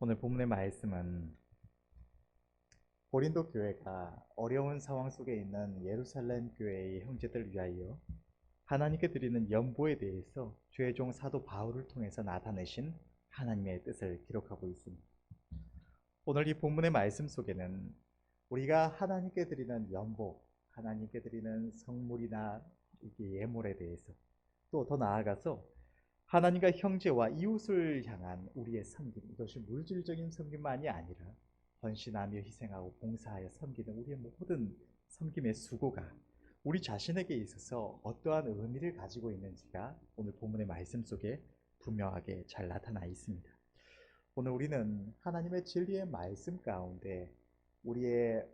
오늘 본문의 말씀은 고린도 교회가 어려운 상황 속에 있는 예루살렘 교회의 형제들을 위하여 하나님께 드리는 연보에 대해서 죄종 사도 바울을 통해서 나타내신 하나님의 뜻을 기록하고 있습니다. 오늘 이 본문의 말씀 속에는 우리가 하나님께 드리는 연보, 하나님께 드리는 성물이나 예물에 대해서, 또 더 나아가서 하나님과 형제와 이웃을 향한 우리의 섬김, 이것이 물질적인 섬김만이 아니라 헌신하며 희생하고 봉사하여 섬기는 우리의 모든 섬김의 수고가 우리 자신에게 있어서 어떠한 의미를 가지고 있는지가 오늘 본문의 말씀 속에 분명하게 잘 나타나 있습니다. 오늘 우리는 하나님의 진리의 말씀 가운데 우리의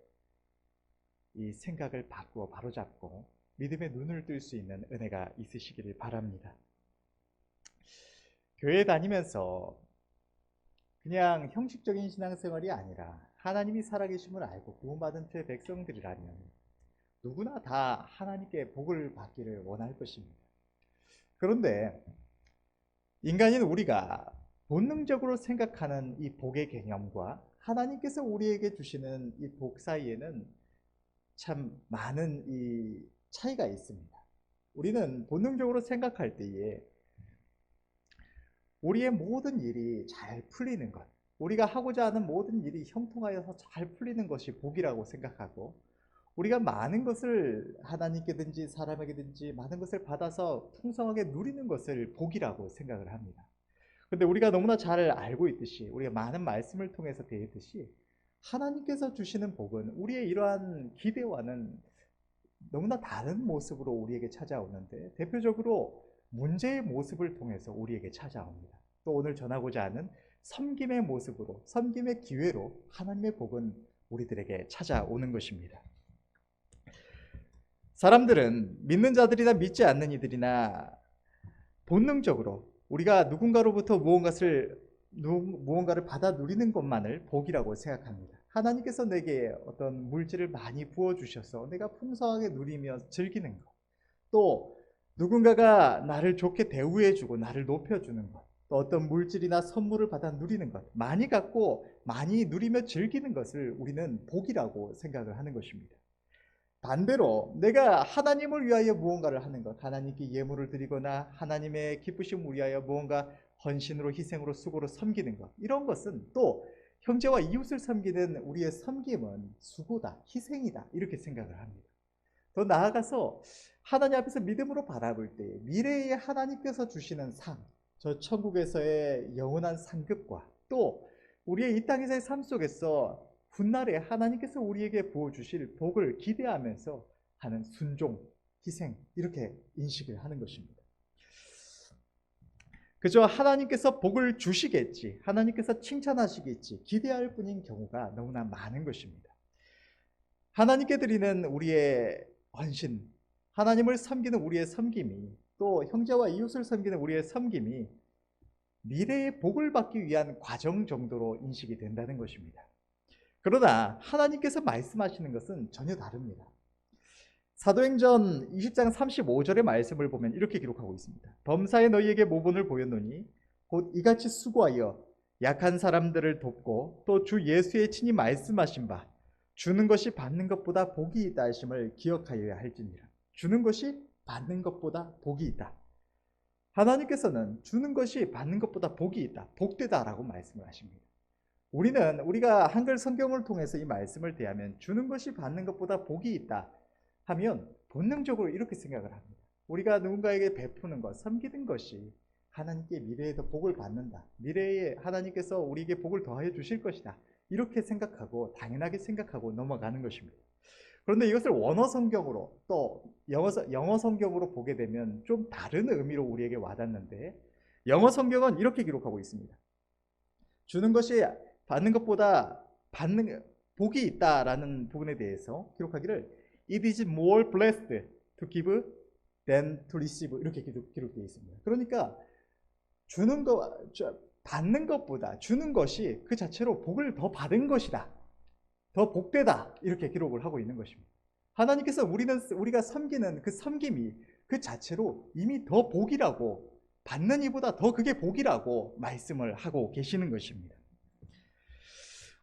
이 생각을 바꾸어 바로잡고 믿음의 눈을 뜰 수 있는 은혜가 있으시기를 바랍니다. 교회 다니면서 그냥 형식적인 신앙생활이 아니라 하나님이 살아계심을 알고 구원받은 제 백성들이라면 누구나 다 하나님께 복을 받기를 원할 것입니다. 그런데 인간인 우리가 본능적으로 생각하는 이 복의 개념과 하나님께서 우리에게 주시는 이 복 사이에는 참 많은 이 차이가 있습니다. 우리는 본능적으로 생각할 때에 우리의 모든 일이 잘 풀리는 것, 우리가 하고자 하는 모든 일이 형통하여서 잘 풀리는 것이 복이라고 생각하고, 우리가 많은 것을 하나님께든지 사람에게든지 많은 것을 받아서 풍성하게 누리는 것을 복이라고 생각을 합니다. 그런데 우리가 너무나 잘 알고 있듯이, 우리가 많은 말씀을 통해서 배웠듯이 하나님께서 주시는 복은 우리의 이러한 기대와는 너무나 다른 모습으로 우리에게 찾아오는데, 대표적으로 문제의 모습을 통해서 우리에게 찾아옵니다. 또 오늘 전하고자 하는 섬김의 모습으로, 섬김의 기회로 하나님의 복은 우리들에게 찾아오는 것입니다. 사람들은 믿는 자들이나 믿지 않는 이들이나 본능적으로 우리가 누군가로부터 무언가를 받아 누리는 것만을 복이라고 생각합니다. 하나님께서 내게 어떤 물질을 많이 부어주셔서 내가 풍성하게 누리며 즐기는 것, 또 누군가가 나를 좋게 대우해주고 나를 높여주는 것, 또 어떤 물질이나 선물을 받아 누리는 것, 많이 갖고 많이 누리며 즐기는 것을 우리는 복이라고 생각을 하는 것입니다. 반대로 내가 하나님을 위하여 무언가를 하는 것, 하나님께 예물을 드리거나 하나님의 기쁘심을 위하여 무언가 헌신으로, 희생으로, 수고로 섬기는 것, 이런 것은, 또 형제와 이웃을 섬기는 우리의 섬김은 수고다, 희생이다, 이렇게 생각을 합니다. 더 나아가서 하나님 앞에서 믿음으로 바라볼 때 미래에 하나님께서 주시는 상, 저 천국에서의 영원한 상급과, 또 우리의 이 땅에서의 삶 속에서 훗날에 하나님께서 우리에게 부어주실 복을 기대하면서 하는 순종, 희생, 이렇게 인식을 하는 것입니다. 그저 하나님께서 복을 주시겠지, 하나님께서 칭찬하시겠지 기대할 뿐인 경우가 너무나 많은 것입니다. 하나님께 드리는 우리의 헌신, 하나님을 섬기는 우리의 섬김이, 또 형제와 이웃을 섬기는 우리의 섬김이 미래의 복을 받기 위한 과정 정도로 인식이 된다는 것입니다. 그러나 하나님께서 말씀하시는 것은 전혀 다릅니다. 사도행전 20장 35절의 말씀을 보면 이렇게 기록하고 있습니다. 범사에 너희에게 모본을 보였노니 곧 이같이 수고하여 약한 사람들을 돕고 또 주 예수의 친히 말씀하신 바 주는 것이 받는 것보다 복이 있다 하심을 기억하여야 할지니라. 주는 것이 받는 것보다 복이 있다. 하나님께서는 주는 것이 받는 것보다 복이 있다, 복되다라고 말씀을 하십니다. 우리가 한글 성경을 통해서 이 말씀을 대하면 주는 것이 받는 것보다 복이 있다 하면 본능적으로 이렇게 생각을 합니다. 우리가 누군가에게 베푸는 것, 섬기는 것이 하나님께 미래에 더 복을 받는다, 미래에 하나님께서 우리에게 복을 더하여 주실 것이다, 이렇게 생각하고 당연하게 생각하고 넘어가는 것입니다. 그런데 이것을 원어 성경으로, 또 영어 성경으로 보게 되면 좀 다른 의미로 우리에게 와닿는데, 영어 성경은 이렇게 기록하고 있습니다. 주는 것이 받는 것보다 복이 있다라는 부분에 대해서 기록하기를 It is more blessed to give than to receive, 이렇게 기록되어 있습니다. 그러니까 받는 것보다 주는 것이 그 자체로 복을 더 받은 것이다, 더 복되다, 이렇게 기록을 하고 있는 것입니다. 하나님께서 우리가 섬기는 그 섬김이 그 자체로 이미 더 복이라고, 받는 이보다 더 그게 복이라고 말씀을 하고 계시는 것입니다.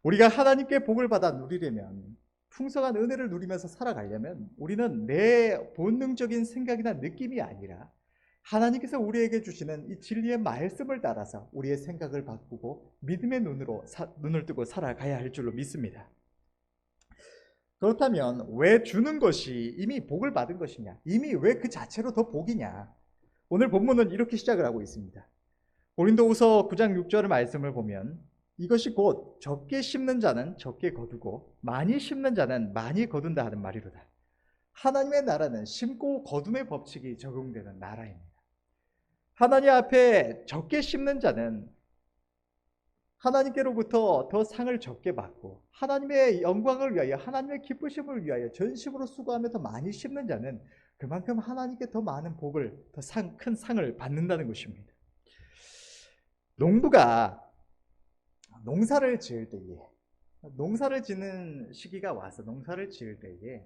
우리가 하나님께 복을 받아 누리려면, 풍성한 은혜를 누리면서 살아가려면 우리는 내 본능적인 생각이나 느낌이 아니라 하나님께서 우리에게 주시는 이 진리의 말씀을 따라서 우리의 생각을 바꾸고 믿음의 눈을 뜨고 살아가야 할 줄로 믿습니다. 그렇다면 왜 주는 것이 이미 복을 받은 것이냐? 이미 왜 그 자체로 더 복이냐? 오늘 본문은 이렇게 시작을 하고 있습니다. 고린도후서 9장 6절 말씀을 보면 이것이 곧 적게 심는 자는 적게 거두고 많이 심는 자는 많이 거둔다 하는 말이로다. 하나님의 나라는 심고 거둠의 법칙이 적용되는 나라입니다. 하나님 앞에 적게 심는 자는 하나님께로부터 더 상을 적게 받고, 하나님의 영광을 위하여, 하나님의 기쁘심을 위하여 전심으로 수고하며 더 많이 심는 자는 그만큼 하나님께 더 많은 복을, 더 큰 상을 받는다는 것입니다. 농부가 농사를 지을 때에, 농사를 짓는 시기가 와서 농사를 지을 때에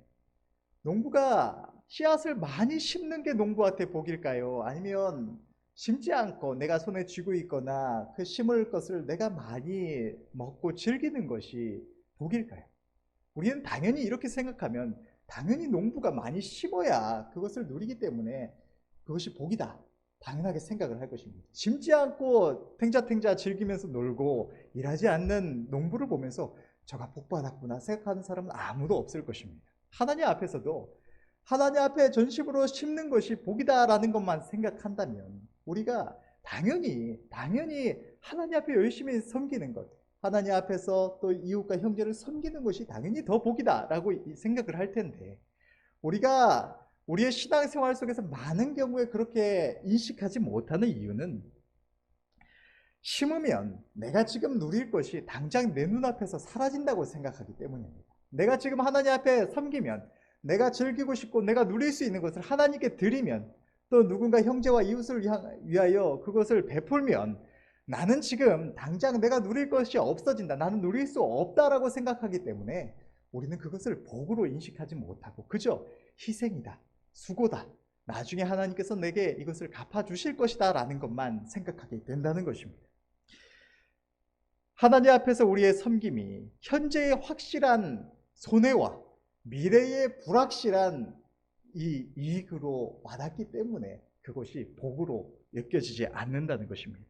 농부가 씨앗을 많이 심는 게 농부한테 복일까요? 아니면 심지 않고 내가 손에 쥐고 있거나 그 심을 것을 내가 많이 먹고 즐기는 것이 복일까요? 우리는 당연히 이렇게 생각하면 당연히 농부가 많이 심어야 그것을 누리기 때문에 그것이 복이다, 당연하게 생각을 할 것입니다. 심지 않고 탱자탱자 즐기면서 놀고 일하지 않는 농부를 보면서 저가 복받았구나 생각하는 사람은 아무도 없을 것입니다. 하나님 앞에서도 하나님 앞에 전심으로 심는 것이 복이다라는 것만 생각한다면 우리가 당연히 하나님 앞에 열심히 섬기는 것, 하나님 앞에서 또 이웃과 형제를 섬기는 것이 당연히 더 복이다라고 생각을 할 텐데, 우리가 우리의 신앙생활 속에서 많은 경우에 그렇게 인식하지 못하는 이유는 심으면 내가 지금 누릴 것이 당장 내 눈앞에서 사라진다고 생각하기 때문입니다. 내가 지금 하나님 앞에 섬기면, 내가 즐기고 싶고 내가 누릴 수 있는 것을 하나님께 드리면, 또 누군가 형제와 이웃을 위하여 그것을 베풀면 나는 지금 당장 내가 누릴 것이 없어진다, 나는 누릴 수 없다라고 생각하기 때문에 우리는 그것을 복으로 인식하지 못하고 그저 희생이다, 수고다, 나중에 하나님께서 내게 이것을 갚아주실 것이다 라는 것만 생각하게 된다는 것입니다. 하나님 앞에서 우리의 섬김이 현재의 확실한 손해와 미래의 불확실한 이 이익으로 와닿기 때문에 그것이 복으로 여겨지지 않는다는 것입니다.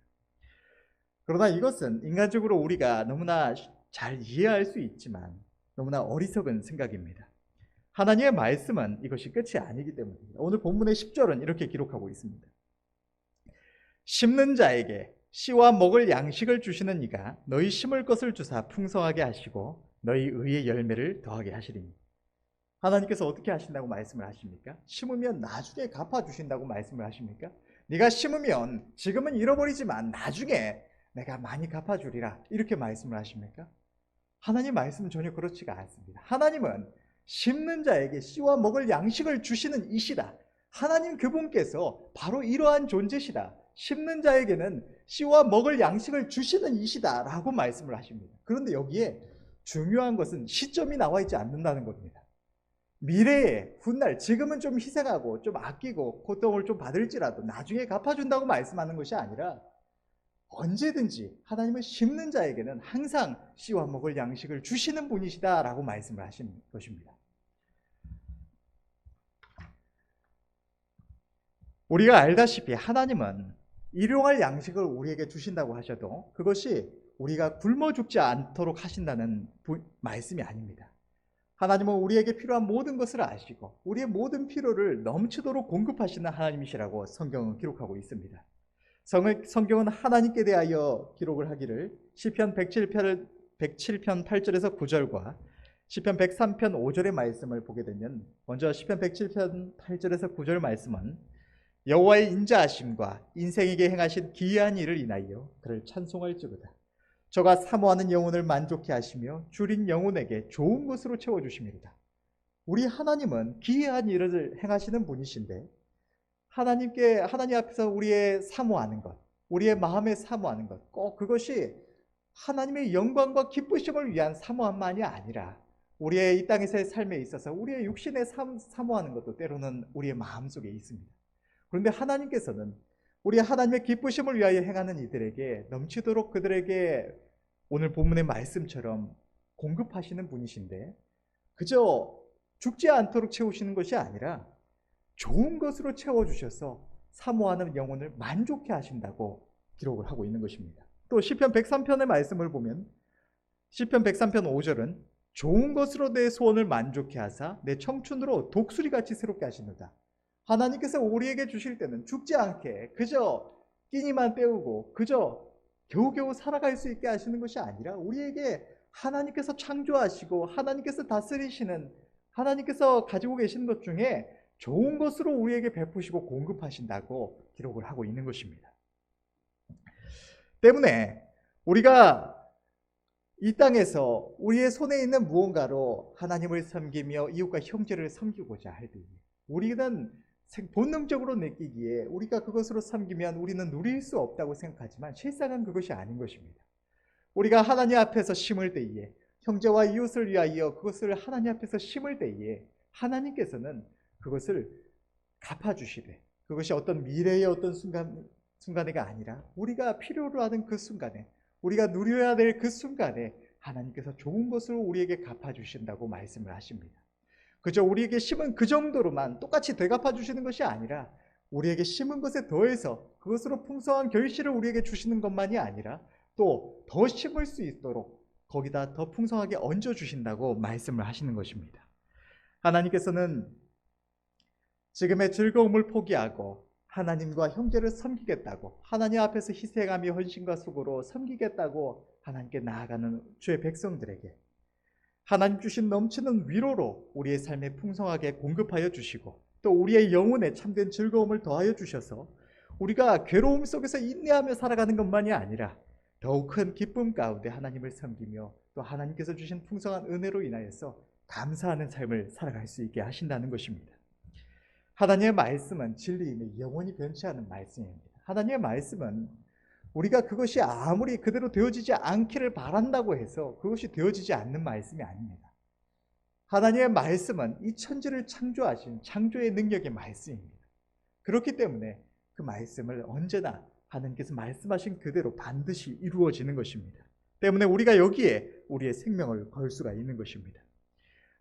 그러나 이것은 인간적으로 우리가 너무나 잘 이해할 수 있지만 너무나 어리석은 생각입니다. 하나님의 말씀은 이것이 끝이 아니기 때문입니다. 오늘 본문의 10절은 이렇게 기록하고 있습니다. 심는 자에게 씨와 먹을 양식을 주시는 이가 너희 심을 것을 주사 풍성하게 하시고 너희 의의 열매를 더하게 하시리니. 하나님께서 어떻게 하신다고 말씀을 하십니까? 심으면 나중에 갚아주신다고 말씀을 하십니까? 네가 심으면 지금은 잃어버리지만 나중에 내가 많이 갚아주리라 이렇게 말씀을 하십니까? 하나님 말씀은 전혀 그렇지가 않습니다. 하나님은 심는 자에게 씨와 먹을 양식을 주시는 이시다. 하나님 그분께서 바로 이러한 존재시다. 심는 자에게는 씨와 먹을 양식을 주시는 이시다 라고 말씀을 하십니다. 그런데 여기에 중요한 것은 시점이 나와 있지 않는다는 겁니다. 미래에 훗날, 지금은 좀 희생하고 좀 아끼고 고통을 좀 받을지라도 나중에 갚아준다고 말씀하는 것이 아니라 언제든지 하나님은 심는 자에게는 항상 씨와 먹을 양식을 주시는 분이시다 라고 말씀을 하시는 것입니다. 우리가 알다시피 하나님은 일용할 양식을 우리에게 주신다고 하셔도 그것이 우리가 굶어 죽지 않도록 하신다는 말씀이 아닙니다. 하나님은 우리에게 필요한 모든 것을 아시고 우리의 모든 필요를 넘치도록 공급하시는 하나님이시라고 성경은 기록하고 있습니다. 성경은 하나님께 대하여 기록을 하기를 시편 107편 8절에서 9절과 시편 103편 5절의 말씀을 보게 되면, 먼저 시편 107편 8절에서 9절 말씀은 여호와의 인자하심과 인생에게 행하신 기이한 일을 인하여 그를 찬송할지로다. 저가 사모하는 영혼을 만족케 하시며 줄인 영혼에게 좋은 것으로 채워주심이로다. 우리 하나님은 기이한 일을 행하시는 분이신데, 하나님 앞에서 우리의 사모하는 것, 우리의 마음에 사모하는 것, 꼭 그것이 하나님의 영광과 기쁘심을 위한 사모함만이 아니라 우리의 이 땅에서의 삶에 있어서 우리의 육신에 사모하는 것도 때로는 우리의 마음속에 있습니다. 그런데 하나님께서는 우리 하나님의 기쁘심을 위하여 행하는 이들에게 넘치도록 그들에게 오늘 본문의 말씀처럼 공급하시는 분이신데 그저 죽지 않도록 채우시는 것이 아니라 좋은 것으로 채워주셔서 사모하는 영혼을 만족해 하신다고 기록을 하고 있는 것입니다. 또 시편 103편의 말씀을 보면 시편 103편 5절은 좋은 것으로 내 소원을 만족해 하사 내 청춘으로 독수리같이 새롭게 하시는다. 하나님께서 우리에게 주실 때는 죽지 않게 그저 끼니만 때우고 그저 겨우겨우 살아갈 수 있게 하시는 것이 아니라 우리에게 하나님께서 창조하시고 하나님께서 다스리시는 하나님께서 가지고 계신 것 중에 좋은 것으로 우리에게 베푸시고 공급하신다고 기록을 하고 있는 것입니다. 때문에 우리가 이 땅에서 우리의 손에 있는 무언가로 하나님을 섬기며 이웃과 형제를 섬기고자 할 때 우리는 본능적으로 느끼기에 우리가 그것으로 섬기면 우리는 누릴 수 없다고 생각하지만 실상은 그것이 아닌 것입니다. 우리가 하나님 앞에서 심을 때에 형제와 이웃을 위하여 그것을 하나님 앞에서 심을 때에 하나님께서는 그것을 갚아주시되 그것이 어떤 미래의 어떤 순간에가 아니라 우리가 필요로 하는 그 순간에 우리가 누려야 될 그 순간에 하나님께서 좋은 것으로 우리에게 갚아주신다고 말씀을 하십니다. 그저 우리에게 심은 그 정도로만 똑같이 되갚아 주시는 것이 아니라 우리에게 심은 것에 더해서 그것으로 풍성한 결실을 우리에게 주시는 것만이 아니라 또 더 심을 수 있도록 거기다 더 풍성하게 얹어 주신다고 말씀을 하시는 것입니다. 하나님께서는 지금의 즐거움을 포기하고 하나님과 형제를 섬기겠다고 하나님 앞에서 희생하며 헌신과 수고로 섬기겠다고 하나님께 나아가는 주의 백성들에게 하나님 주신 넘치는 위로로 우리의 삶에 풍성하게 공급하여 주시고 또 우리의 영혼에 참된 즐거움을 더하여 주셔서 우리가 괴로움 속에서 인내하며 살아가는 것만이 아니라 더욱 큰 기쁨 가운데 하나님을 섬기며 또 하나님께서 주신 풍성한 은혜로 인하여서 감사하는 삶을 살아갈 수 있게 하신다는 것입니다. 하나님의 말씀은 진리이며 영원히 변치 않은 말씀입니다. 하나님의 말씀은 우리가 그것이 아무리 그대로 되어지지 않기를 바란다고 해서 그것이 되어지지 않는 말씀이 아닙니다. 하나님의 말씀은 이 천지를 창조하신 창조의 능력의 말씀입니다. 그렇기 때문에 그 말씀을 언제나 하나님께서 말씀하신 그대로 반드시 이루어지는 것입니다. 때문에 우리가 여기에 우리의 생명을 걸 수가 있는 것입니다.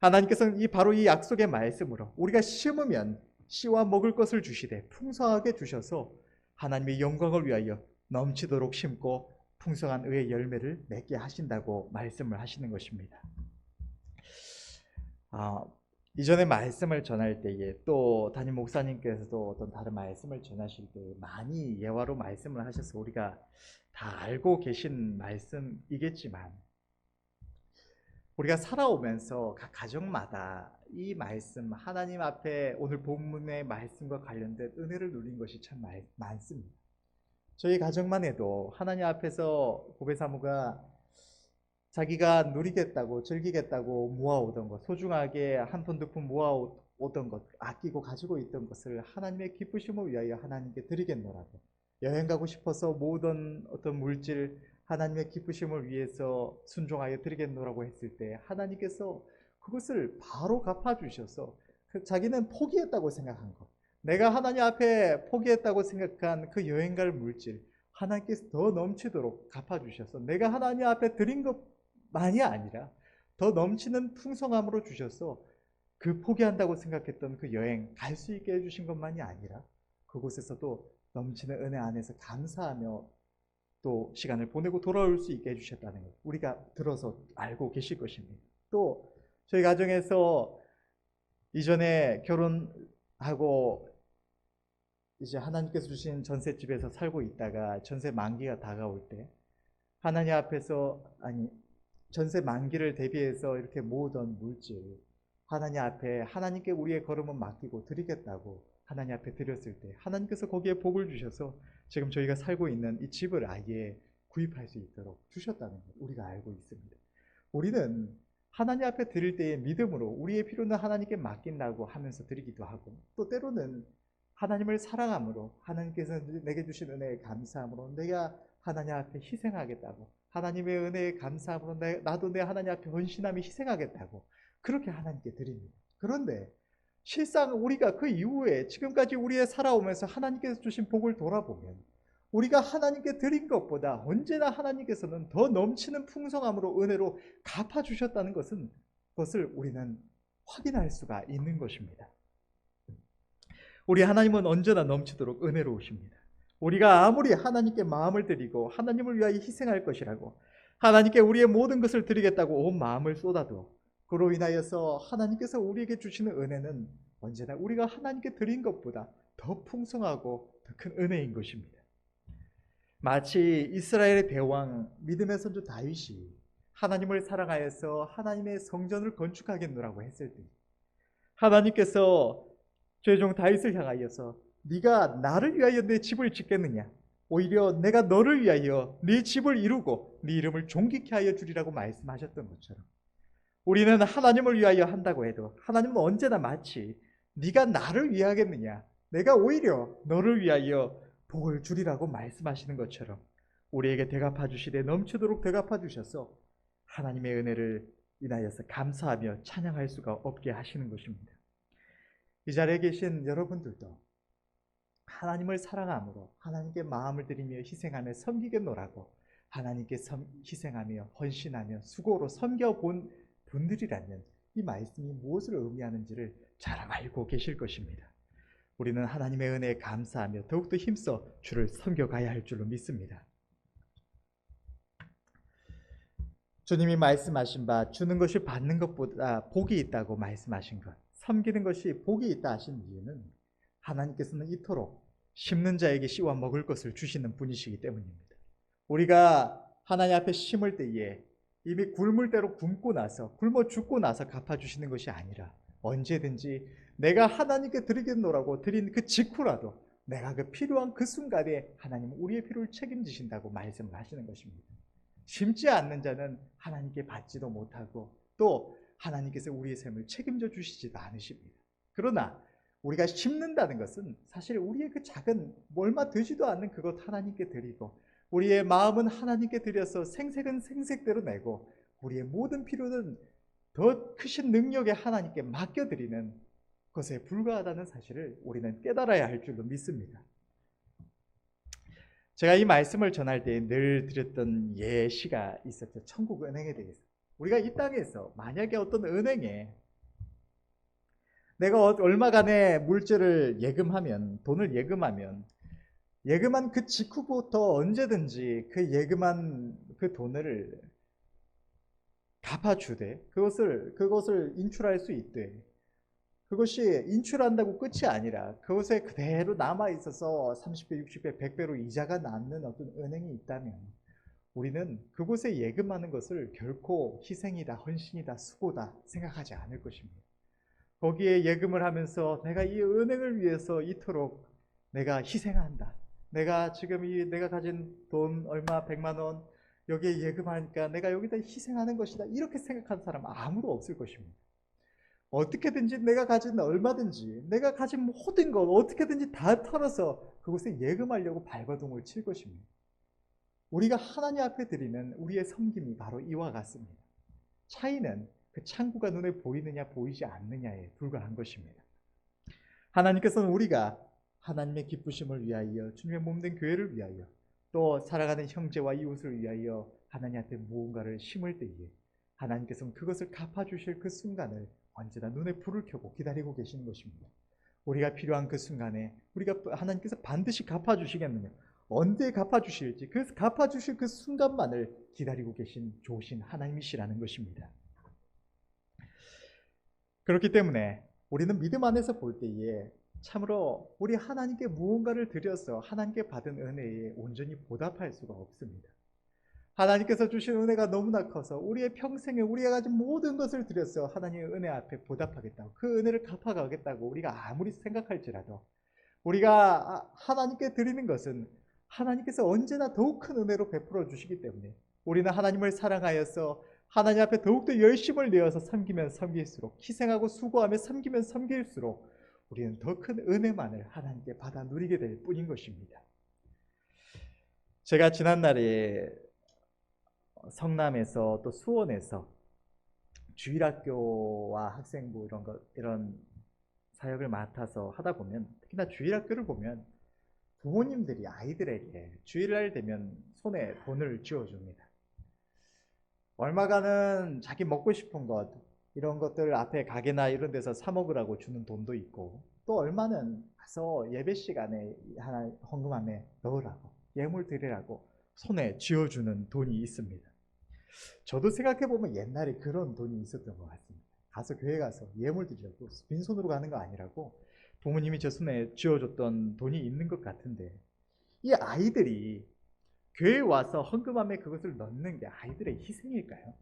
하나님께서는 바로 이 약속의 말씀으로 우리가 심으면 씨와 먹을 것을 주시되 풍성하게 주셔서 하나님의 영광을 위하여 넘치도록 심고 풍성한 의의 열매를 맺게 하신다고 말씀을 하시는 것입니다. 이전에 말씀을 전할 때에 또 담임 목사님께서도 어떤 다른 말씀을 전하실 때 많이 예화로 말씀을 하셔서 우리가 다 알고 계신 말씀이겠지만 우리가 살아오면서 각 가정마다 이 말씀 하나님 앞에 오늘 본문의 말씀과 관련된 은혜를 누린 것이 참 많습니다. 저희 가정만 해도 하나님 앞에서 고배사모가 자기가 누리겠다고 즐기겠다고 모아오던 것, 소중하게 한 푼 두 푼 모아오던 것, 아끼고 가지고 있던 것을 하나님의 기쁘심을 위하여 하나님께 드리겠노라고, 여행 가고 싶어서 모으던 어떤 물질 하나님의 기쁘심을 위해서 순종하여 드리겠노라고 했을 때 하나님께서 그것을 바로 갚아주셔서 자기는 포기했다고 생각한 것, 내가 하나님 앞에 포기했다고 생각한 그 여행 갈 물질 하나님께서 더 넘치도록 갚아주셔서 내가 하나님 앞에 드린 것만이 아니라 더 넘치는 풍성함으로 주셔서 그 포기한다고 생각했던 그 여행 갈 수 있게 해주신 것만이 아니라 그곳에서도 넘치는 은혜 안에서 감사하며 또 시간을 보내고 돌아올 수 있게 해주셨다는 것 우리가 들어서 알고 계실 것입니다. 또 저희 가정에서 이전에 결혼하고 이제 하나님께서 주신 전셋집에서 살고 있다가 전세 만기가 다가올 때 하나님 앞에서 전세 만기를 대비해서 이렇게 모으던 물질 하나님 앞에 하나님께 우리의 걸음은 맡기고 드리겠다고 하나님 앞에 드렸을 때 하나님께서 거기에 복을 주셔서 지금 저희가 살고 있는 이 집을 아예 구입할 수 있도록 주셨다는 것 우리가 알고 있습니다. 우리는 하나님 앞에 드릴 때의 믿음으로 우리의 필요는 하나님께 맡긴다고 하면서 드리기도 하고 또 때로는 하나님을 사랑함으로 하나님께서 내게 주신 은혜에 감사함으로 내가 하나님 앞에 희생하겠다고 하나님의 은혜에 감사함으로 나도 내 하나님 앞에 헌신함이 희생하겠다고 그렇게 하나님께 드립니다. 그런데 실상 우리가 그 이후에 지금까지 우리의 살아오면서 하나님께서 주신 복을 돌아보면 우리가 하나님께 드린 것보다 언제나 하나님께서는 더 넘치는 풍성함으로 은혜로 갚아주셨다는 것을 우리는 확인할 수가 있는 것입니다. 우리 하나님은 언제나 넘치도록 은혜로우십니다. 우리가 아무리 하나님께 마음을 드리고 하나님을 위하여 희생할 것이라고 하나님께 우리의 모든 것을 드리겠다고 온 마음을 쏟아도 그로 인하여서 하나님께서 우리에게 주시는 은혜는 언제나 우리가 하나님께 드린 것보다 더 풍성하고 더 큰 은혜인 것입니다. 마치 이스라엘의 대왕 믿음의 선조 다윗이 하나님을 사랑하여서 하나님의 성전을 건축하겠노라고 했을 때 하나님께서 최종 다윗을 향하여서 네가 나를 위하여 내 집을 짓겠느냐, 오히려 내가 너를 위하여 네 집을 이루고 네 이름을 존귀케 하여 주리라고 말씀하셨던 것처럼 우리는 하나님을 위하여 한다고 해도 하나님은 언제나 마치 네가 나를 위하겠느냐, 내가 오히려 너를 위하여 복을 주리라고 말씀하시는 것처럼 우리에게 대갚아 주시되 넘치도록 대갚아 주셔서 하나님의 은혜를 인하여서 감사하며 찬양할 수가 없게 하시는 것입니다. 이 자리에 계신 여러분들도 하나님을 사랑함으로 하나님께 마음을 들이며 희생하며 섬기겠노라고 하나님께 희생하며 헌신하며 수고로 섬겨본 분들이라면 이 말씀이 무엇을 의미하는지를 잘 알고 계실 것입니다. 우리는 하나님의 은혜에 감사하며 더욱더 힘써 주를 섬겨가야 할 줄로 믿습니다. 주님이 말씀하신 바 주는 것이 받는 것보다 복이 있다고 말씀하신 것, 섬기는 것이 복이 있다 하신 이유는 하나님께서는 이토록 심는 자에게 씨와 먹을 것을 주시는 분이시기 때문입니다. 우리가 하나님 앞에 심을 때에 이미 굶을 대로 굶고 나서 굶어 죽고 나서 갚아주시는 것이 아니라 언제든지 내가 하나님께 드리겠노라고 드린 그 직후라도 내가 그 필요한 그 순간에 하나님은 우리의 필요를 책임지신다고 말씀을 하시는 것입니다. 심지 않는 자는 하나님께 받지도 못하고 또 하나님께서 우리의 삶을 책임져 주시지도 않으십니다. 그러나 우리가 심는다는 것은 사실 우리의 그 작은 얼마 되지도 않는 그것 하나님께 드리고 우리의 마음은 하나님께 드려서 생색은 생색대로 내고 우리의 모든 필요는 더 크신 능력에 하나님께 맡겨드리는 것에 불과하다는 사실을 우리는 깨달아야 할 줄로 믿습니다. 제가 이 말씀을 전할 때 늘 드렸던 예시가 있었죠. 천국 은행에 대해서. 우리가 이 땅에서 만약에 어떤 은행에 내가 얼마간의 물질을 예금하면, 돈을 예금하면 예금한 그 직후부터 언제든지 그 예금한 그 돈을 갚아주되 그것을 인출할 수 있되 그것이 인출한다고 끝이 아니라 그것에 그대로 남아있어서 30배, 60배, 100배로 이자가 남는 어떤 은행이 있다면 우리는 그곳에 예금하는 것을 결코 희생이다, 헌신이다, 수고다 생각하지 않을 것입니다. 거기에 예금을 하면서 내가 이 은행을 위해서 이토록 내가 희생한다. 내가 지금 내가 가진 돈 얼마 100만 원 여기에 예금하니까 내가 여기다 희생하는 것이다. 이렇게 생각하는 사람 아무도 없을 것입니다. 어떻게든지 내가 가진 얼마든지 내가 가진 모든 것 어떻게든지 다 털어서 그곳에 예금하려고 발버둥을 칠 것입니다. 우리가 하나님 앞에 드리는 우리의 섬김이 바로 이와 같습니다. 차이는 그 창구가 눈에 보이느냐 보이지 않느냐에 불과한 것입니다. 하나님께서는 우리가 하나님의 기쁘심을 위하여 주님의 몸된 교회를 위하여 또 살아가는 형제와 이웃을 위하여 하나님 앞에 무언가를 심을 때에 하나님께서는 그것을 갚아주실 그 순간을 언제나 눈에 불을 켜고 기다리고 계시는 것입니다. 우리가 필요한 그 순간에 우리가 하나님께서 반드시 갚아주시겠느냐, 언제 갚아주실지 그 갚아주실 그 순간만을 기다리고 계신 좋으신 하나님이시라는 것입니다. 그렇기 때문에 우리는 믿음 안에서 볼 때에 참으로 우리 하나님께 무언가를 드려서 하나님께 받은 은혜에 온전히 보답할 수가 없습니다. 하나님께서 주신 은혜가 너무나 커서 우리의 평생에 우리가 가진 모든 것을 드려서 하나님의 은혜 앞에 보답하겠다고 그 은혜를 갚아가겠다고 우리가 아무리 생각할지라도 우리가 하나님께 드리는 것은 하나님께서 언제나 더욱 큰 은혜로 베풀어 주시기 때문에 우리는 하나님을 사랑하여서 하나님 앞에 더욱더 열심을 내어서 섬기면 섬길수록 희생하고 수고하며 섬기면 섬길수록 우리는 더 큰 은혜만을 하나님께 받아 누리게 될 뿐인 것입니다. 제가 지난날에 성남에서 또 수원에서 주일학교와 학생부 이런 사역을 맡아서 하다 보면 특히나 주일학교를 보면 부모님들이 아이들에게 주일날 되면 손에 돈을 쥐어줍니다. 얼마가는 자기 먹고 싶은 것, 이런 것들 앞에 가게나 이런 데서 사 먹으라고 주는 돈도 있고, 또 얼마는 가서 예배 시간에 하나 헌금함에 넣으라고, 예물 드리라고 손에 쥐어주는 돈이 있습니다. 저도 생각해보면 옛날에 그런 돈이 있었던 것 같습니다. 가서 교회 가서 예물 드리라고, 빈손으로 가는 거 아니라고 부모님이 제 손에 쥐어줬던 돈이 있는 것 같은데, 이 아이들이 교회에 와서 헌금함에 그것을 넣는 게 아이들의 희생일까요?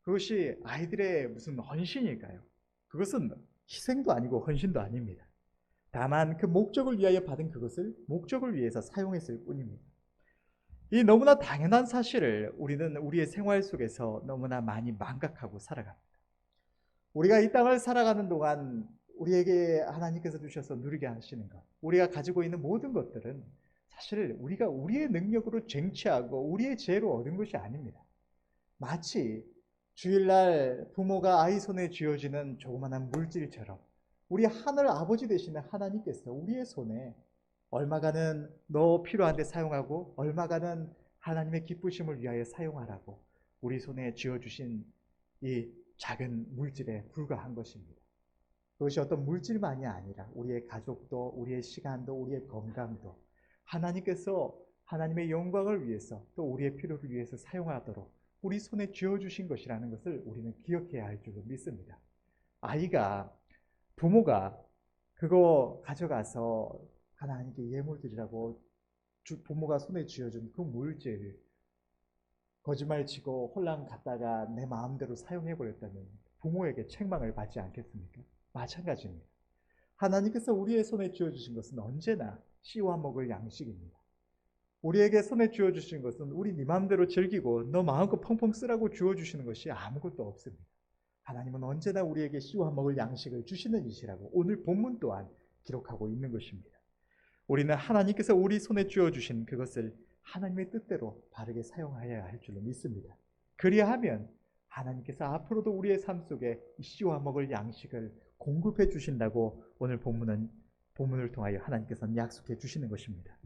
그것이 아이들의 무슨 헌신일까요? 그것은 희생도 아니고 헌신도 아닙니다. 다만 그 목적을 위하여 받은 그것을 목적을 위해서 사용했을 뿐입니다. 이 너무나 당연한 사실을 우리는 우리의 생활 속에서 너무나 많이 망각하고 살아갑니다. 우리가 이 땅을 살아가는 동안 우리에게 하나님께서 주셔서 누리게 하시는 것, 우리가 가지고 있는 모든 것들은 사실 우리가 우리의 능력으로 쟁취하고 우리의 지혜로 얻은 것이 아닙니다. 마치 주일날 부모가 아이 손에 쥐어지는 조그마한 물질처럼 우리 하늘 아버지 되시는 하나님께서 우리의 손에 얼마가는 너 필요한데 사용하고 얼마가는 하나님의 기쁘심을 위하여 사용하라고 우리 손에 쥐어주신 이 작은 물질에 불과한 것입니다. 그것이 어떤 물질만이 아니라 우리의 가족도, 우리의 시간도, 우리의 건강도 하나님께서 하나님의 영광을 위해서 또 우리의 필요를 위해서 사용하도록 우리 손에 쥐어주신 것이라는 것을 우리는 기억해야 할 줄로 믿습니다. 아이가, 부모가 그거 가져가서 하나님께 예물 드리라고 부모가 손에 쥐어준 그 물질 거짓말 치고 홀랑 갖다가 내 마음대로 사용해버렸다면 부모에게 책망을 받지 않겠습니까? 마찬가지입니다. 하나님께서 우리의 손에 쥐어주신 것은 언제나 씨와 먹을 양식입니다. 우리에게 손에 쥐어주신 것은 우리 네 마음대로 즐기고 너 마음껏 펑펑 쓰라고 쥐어주시는 것이 아무것도 없습니다. 하나님은 언제나 우리에게 씨와 먹을 양식을 주시는 이시라고 오늘 본문 또한 기록하고 있는 것입니다. 우리는 하나님께서 우리 손에 쥐어주신 그것을 하나님의 뜻대로 바르게 사용하여야 할 줄로 믿습니다. 그리하면 하나님께서 앞으로도 우리의 삶 속에 이 씨와 먹을 양식을 공급해 주신다고 오늘 본문을 통하여 하나님께서는 약속해 주시는 것입니다.